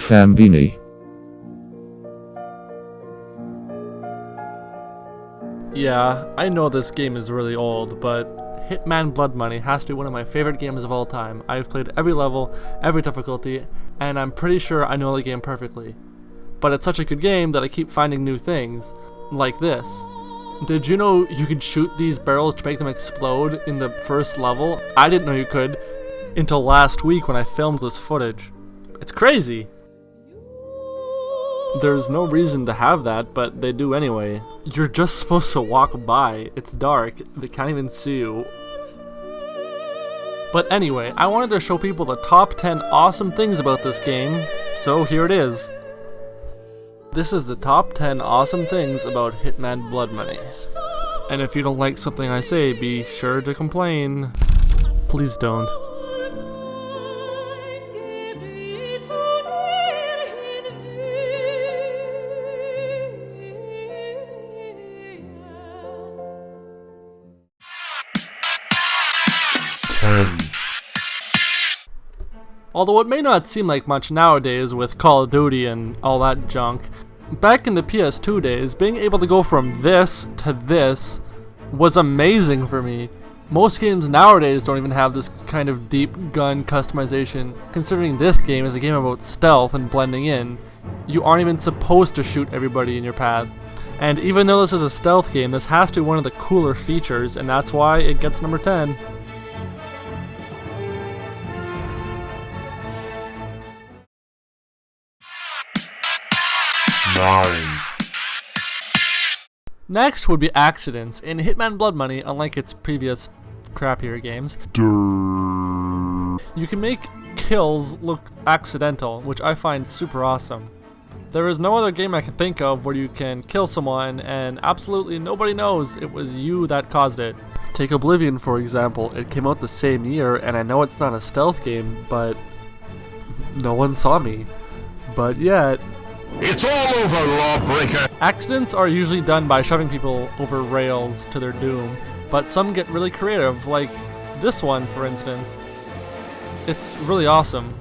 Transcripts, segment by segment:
Fambini. Yeah, I know this game is really old, but Hitman Blood Money has to be one of my favorite games of all time. I've played every level, every difficulty, and I'm pretty sure I know the game perfectly. But it's such a good game that I keep finding new things, like this. Did you know you could shoot these barrels to make them explode in the first level? I didn't know you could until last week when I filmed this footage. It's crazy! There's no reason to have that, but they do anyway. You're just supposed to walk by. It's dark. They can't even see you. But anyway, I wanted to show people the top 10 awesome things about this game, so here it is. This is the top 10 awesome things about Hitman Blood Money. And if you don't like something I say, be sure to complain. Please don't. Although it may not seem like much nowadays with Call of Duty and all that junk, back in the PS2 days, being able to go from this to this was amazing for me. Most games nowadays don't even have this kind of deep gun customization. Considering this game is a game about stealth and blending in, you aren't even supposed to shoot everybody in your path. And even though this is a stealth game, this has to be one of the cooler features, and that's why it gets number 10. Next would be accidents. In Hitman Blood Money, unlike its previous crappier games, you can make kills look accidental, which I find super awesome. There is no other game I can think of where you can kill someone and absolutely nobody knows it was you that caused it. Take Oblivion for example. It came out the same year, and I know it's not a stealth game, but no one saw me. But yet, it's all over, lawbreaker! Accidents are usually done by shoving people over rails to their doom, but some get really creative, like this one for instance. It's really awesome.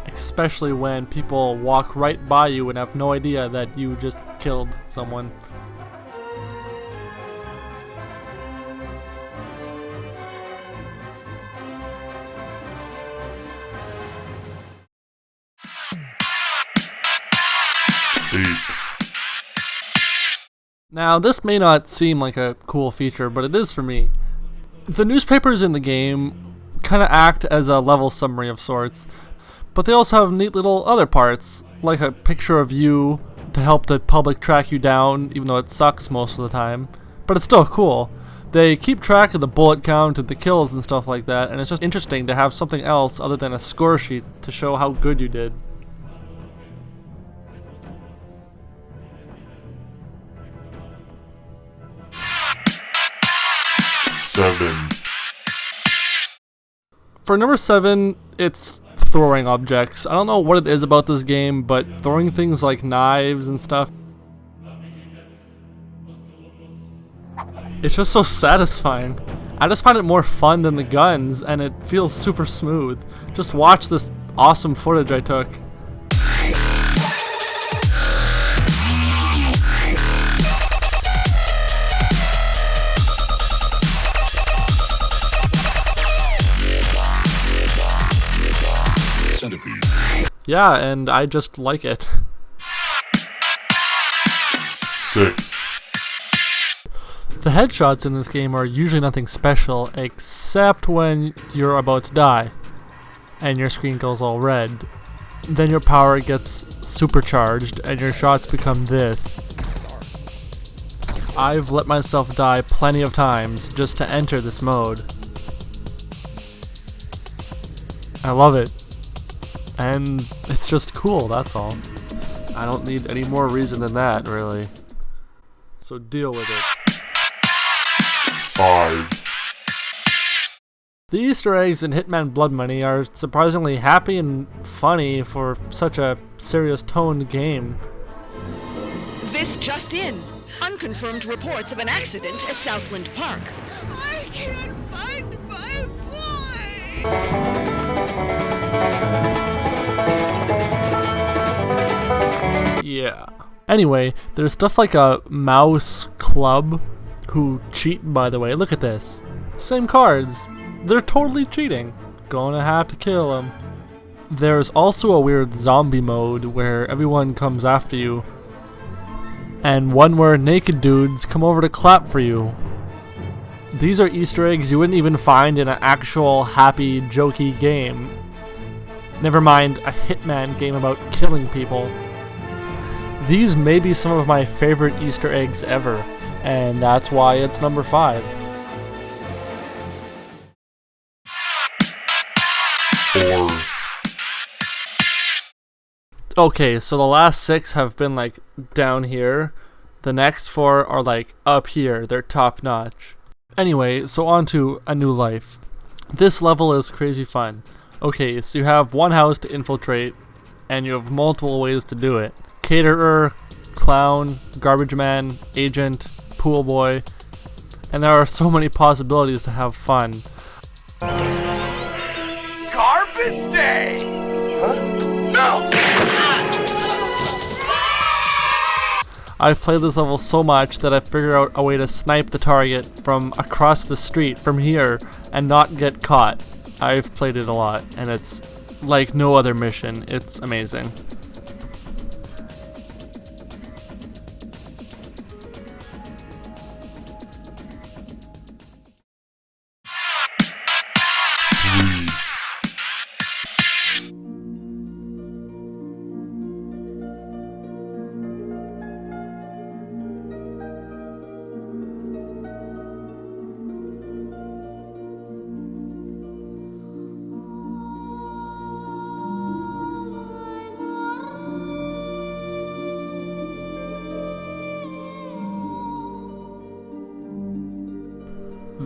Especially when people walk right by you and have no idea that you just killed someone. Now, this may not seem like a cool feature, but it is for me. The newspapers in the game kind of act as a level summary of sorts, but they also have neat little other parts, like a picture of you to help the public track you down, even though it sucks most of the time. But it's still cool. They keep track of the bullet count and the kills and stuff like that, and it's just interesting to have something else other than a score sheet to show how good you did. For number 7, it's throwing objects. I don't know what it is about this game, but throwing things like knives and stuff, it's just so satisfying. I just find it more fun than the guns, and it feels super smooth. Just watch this awesome footage I took. Yeah, and I just like it. 6. The headshots in this game are usually nothing special, except when you're about to die, and your screen goes all red. Then your power gets supercharged, and your shots become this. I've let myself die plenty of times just to enter this mode. I love it. And it's just cool, that's all. I don't need any more reason than that, really. So deal with it. 5. The Easter eggs in Hitman Blood Money are surprisingly happy and funny for such a serious toned game. This just in. Unconfirmed reports of an accident at Southland Park. I can't find my boy! Yeah. Anyway, there's stuff like a mouse club who cheat, by the way. Look at this. Same cards. They're totally cheating. Gonna have to kill them. There's also a weird zombie mode where everyone comes after you, and one where naked dudes come over to clap for you. These are Easter eggs you wouldn't even find in an actual happy, jokey game. Never mind a Hitman game about killing people. These may be some of my favorite Easter eggs ever, and that's why it's number 5. Okay, so the last 6 have been like down here. The next 4 are like up here. They're top notch. Anyway, so on to A New Life. This level is crazy fun. Okay, so you have one house to infiltrate, and you have multiple ways to do it. Caterer, clown, garbage man, agent, pool boy, and there are so many possibilities to have fun. Garbage day! Huh? No! I've played this level so much that I've figured out a way to snipe the target from across the street, from here, and not get caught. I've played it a lot, and it's like no other mission. It's amazing.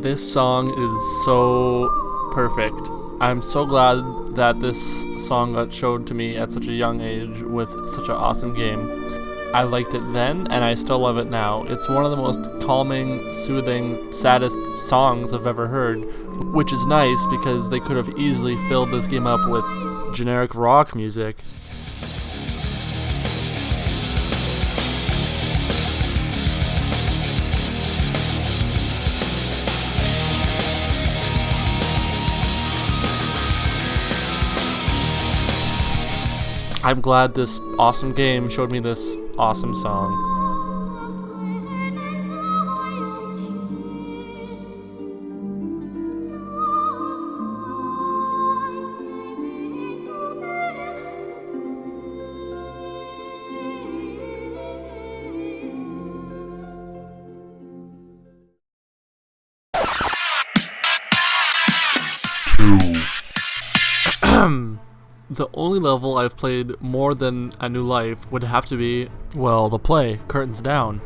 This song is so perfect. I'm so glad that this song got showed to me at such a young age with such an awesome game. I liked it then, and I still love it now. It's one of the most calming, soothing, saddest songs I've ever heard, which is nice because they could have easily filled this game up with generic rock music. I'm glad this awesome game showed me this awesome song. The only level I've played more than A New Life would have to be, well, the play, Curtains Down.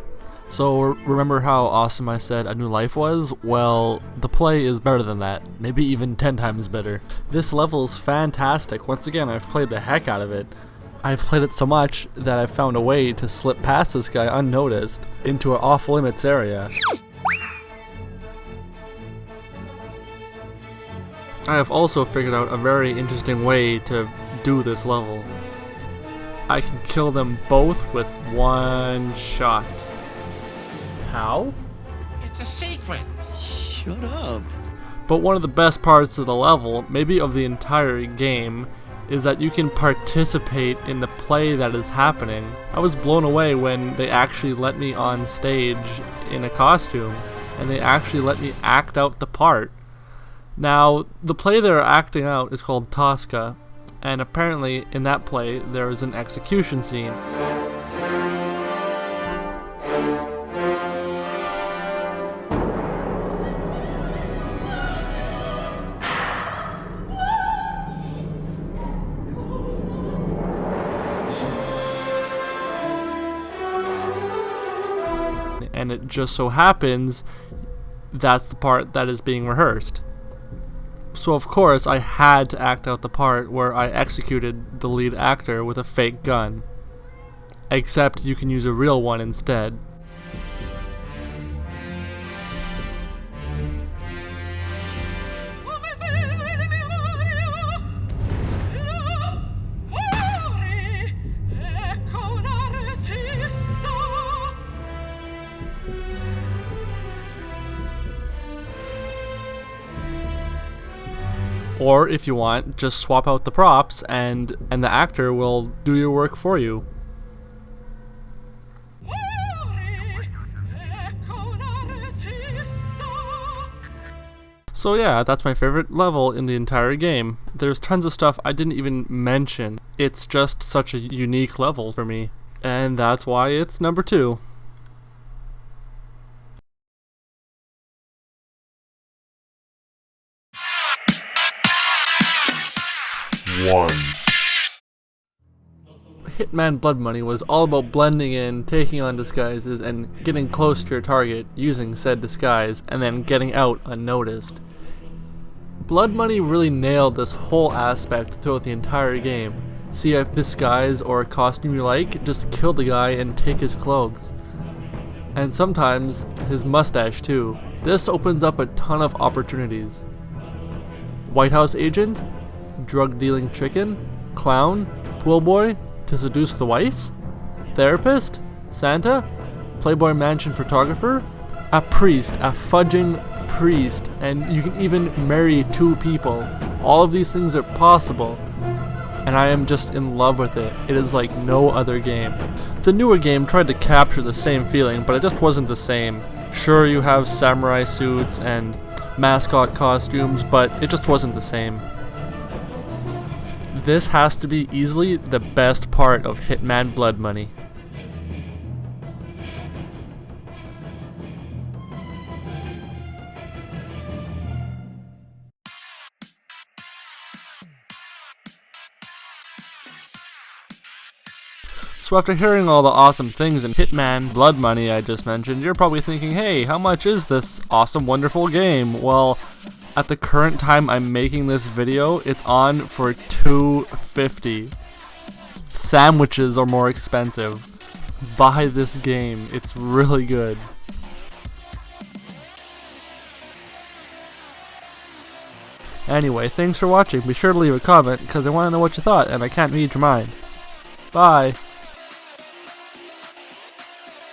So remember how awesome I said A New Life was? Well, the play is better than that, maybe even 10 times better. This level is fantastic. Once again, I've played the heck out of it. I've played it so much that I've found a way to slip past this guy unnoticed into an off-limits area. I have also figured out a very interesting way to do this level. I can kill them both with one shot. How? It's a secret. Shut up. But one of the best parts of the level, maybe of the entire game, is that you can participate in the play that is happening. I was blown away when they actually let me on stage in a costume, and they actually let me act out the part. Now, the play they're acting out is called Tosca, and apparently in that play there is an execution scene. And it just so happens that's the part that is being rehearsed. So of course I had to act out the part where I executed the lead actor with a fake gun. Except you can use a real one instead. Or if you want, just swap out the props and the actor will do your work for you. So yeah, that's my favorite level in the entire game. There's tons of stuff I didn't even mention. It's just such a unique level for me. And that's why it's number 2. Hitman Bloodmoney was all about blending in, taking on disguises, and getting close to your target using said disguise, and then getting out unnoticed. Bloodmoney really nailed this whole aspect throughout the entire game. See a disguise or a costume you like, just kill the guy and take his clothes. And sometimes his mustache too. This opens up a ton of opportunities. White House agent, drug dealing chicken, clown, pool boy to seduce the wife, therapist, Santa, Playboy Mansion photographer, a priest, a fudging priest, and you can even marry 2 people. All of these things are possible, and I am just in love with it. It is like no other game. The newer game tried to capture the same feeling, but it just wasn't the same. Sure, you have samurai suits and mascot costumes, but it just wasn't the same. This has to be easily the best part of Hitman Bloodmoney. So after hearing all the awesome things in Hitman Bloodmoney I just mentioned, you're probably thinking, hey, how much is this awesome, wonderful game? Well, at the current time I'm making this video, it's on for $2.50. Sandwiches are more expensive. Buy this game, it's really good. Anyway, thanks for watching. Be sure to leave a comment because I want to know what you thought and I can't read your mind. Bye.